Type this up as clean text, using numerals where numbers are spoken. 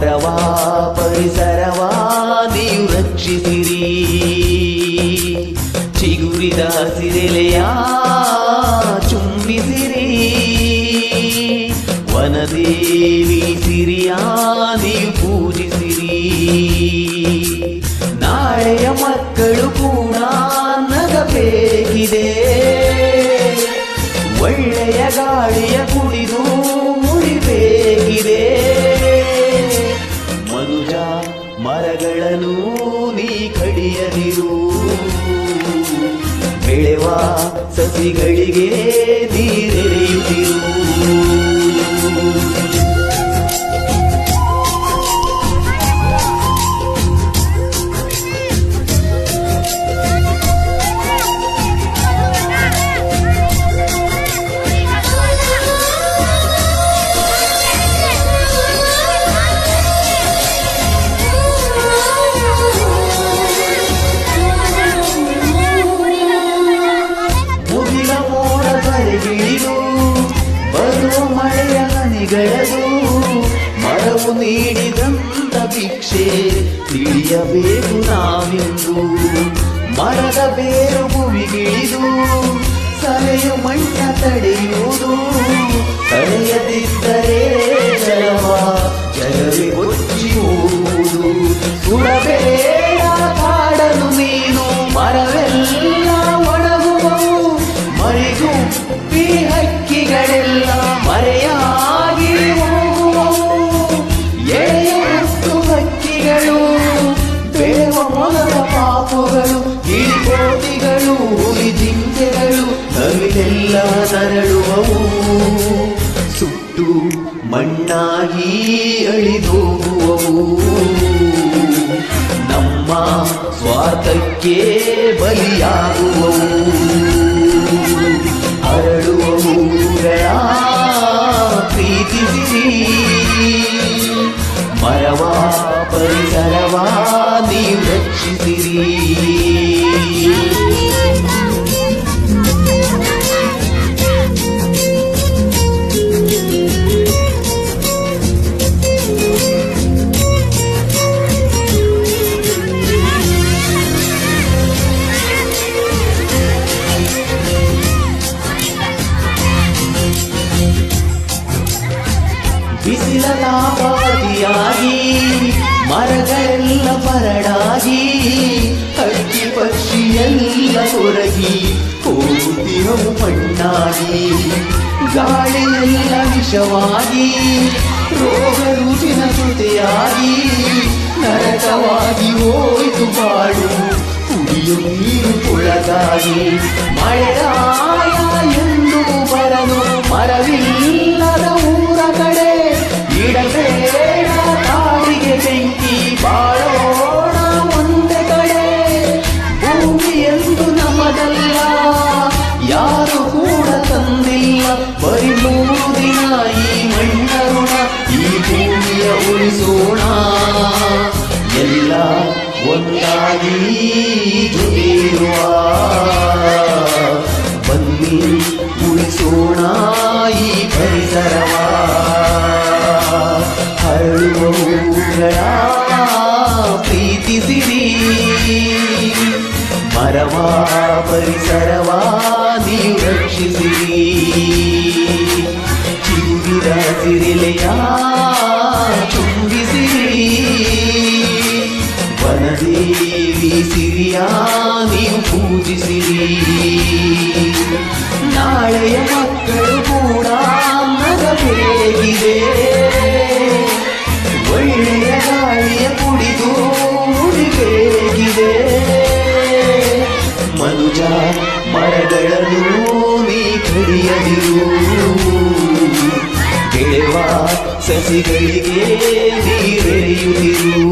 ಮರವ ಪರಿಸರವ ನೀವು ರಕ್ಷಿಸಿರಿ. ಚಿಗುರಿದ ಹಸಿರೆಲೆಯ ಚುಂಬಿಸಿರಿ. ವನದೇವಿ ಸಿರಿಯ ನೀವು ಪೂಜಿಸಿರಿ. ನಾಳೆಯ ಮಕ್ಕಳು ಕೂಡ ನಗಬೇಕಿದೆ. ಒಳ್ಳೆಯ ಗಾಳಿಯ ಕುಡಿದು ಮುರಿಬೇಕಿದೆ. ಮನುಜ ಮರಗಳನ್ನು ನೀ ಕಡಿಯದಿರು. ಬೆಳೆವ ಸಸಿಗಳಿಗೆ ನೀರೆರೆಯುತ್ತಿರು. ಬರುವ ಮಳೆಯ ಹನಿಗಳದು ಮರವು ನೀಡಿದಂತ ಭಿಕ್ಷೆ ತಿಳಿಯಬೇಕು ನಾವೆಂದು. ಮರದ ಬೇರು ಭೂಮಿಗಿಳಿದು ಸಲೆಯು ಮಣ್ಣ ತಡೆಯುವುದು. ತಡೆಯದಿದ್ದರೆ ಜಲವೇ ಕೊಚ್ಚಿ ಹೋಗುವುದು. ಸುಡಬೇಡ ಕಾಡನು ನೀನು, ಮರವೆಲ್ಲ ಒಣಗುವವು. ಮರಿಗುಪ್ಪಿ ಹಕ್ಕಿಗಳೆಲ್ಲ ಮರೆಯಾಗಿ ಹೋಗುವವು. ಎಳೆಯ ಹುಟ್ಟು ಹಕ್ಕಿಗಳು, ಬೆಳೆವ ಮೊದಲ ಪಾಪುಗಳು, ಗಿಳಿಕೋತಿಗಳು, ಹುಲಿ ಜಿಂಕೆಗಳು, ನವಿಲೆಲ್ಲ ನರಳುವವು. ಸುಟ್ಟು ಮಣ್ಣಾಗಿ ಅಳಿದೋಗುವವು. ನಮ್ಮ ಸ್ವಾರ್ಥಕ್ಕೆ ಬಲಿಯಾಗುವವು. ಅರಳುವವುಗಳ ಪ್ರೀತಿಸಿರಿ. ಮರವ ಪರಿಸರವ ನೀವು ರಕ್ಷಿಸಿರಿ. ಬಿಸಿಲ ತಾಪಾದಿಯಾಗಿ ಮರಗಳೆಲ್ಲ ಬರಡಾಗಿ ಹಕ್ಕಿ ಪಕ್ಷಿಯೆಲ್ಲ ಹೊರಗಿ ಹೋಗುತ್ತಿರವು ಮಣ್ಣಾಗಿ. ಗಾಳಿಯೆಲ್ಲ ವಿಷವಾಗಿ ರೋಗ ರುಚಿನ ಜೊತೆಯಾಗಿ ನರಕವಾಗಿ ಹೋಯಿತು ಬಾಳು ಕುಡಿಯು ನೀರು ಕೊಳಗಾಗಿ. ಮಳೆರಾಯ ಎಂದು ಬರಲು ಮರವಿಲ್ಲದ ಊರ ಕಡೆ ಇಡಬೇಡ ಕಾಡಿಗೆ ಬೆಂಕಿ, ಬಾಳೋಣ ಒಂದೇ ಕಡೆ. ಭೂಮಿ ಎಂದು ನಮ್ಮದಲ್ಲ, ಯಾರು ಕೂಡ ತಂದಿಲ್ಲ. ಬರೀ 3 ದಿನ ಈ ಮಣ್ಣ ಋಣ, ಈ ಭೂಮಿಯ ಉಳಿಸೋಣ. ಎಲ್ಲ ಒಂದಾಗಿ ಜೊತೆಯಿರುವ ಬನ್ನಿ ಉಳಿಸೋಣ ಈ ಪರಿಸರವ. ಹರಳುವವುಗಳ ಪ್ರೀತಿಸಿರಿ. ಮರವ ಪರಿಸರವ ನೀವು ರಕ್ಷಿಸಿರಿ. ಚಿಗುರಿದ ಸಿರಿಲೆಯ ಚುಂಬಿಸಿರಿ. ವನದೇವಿ ಸಿರಿಯ ನೀವು ಪೂಜಿಸಿರಿ. ನಾಳೆಯ ಮಕ್ಕಳು ಕೂಡ ನಗಬೇಕಿದೆ. ಒಳ್ಳೆಯ ಗಾಳಿಯ ಕುಡಿದು ಉಳಿಬೇಕಿದೆ. ಮನುಜ ಮರಗಳನ್ನು ನೀ ಕಡಿಯದಿರು. ಬೆಳೆವ ಸಸಿಗಳಿಗೆ ನೀರೆರೆಯುತ್ತಿರು.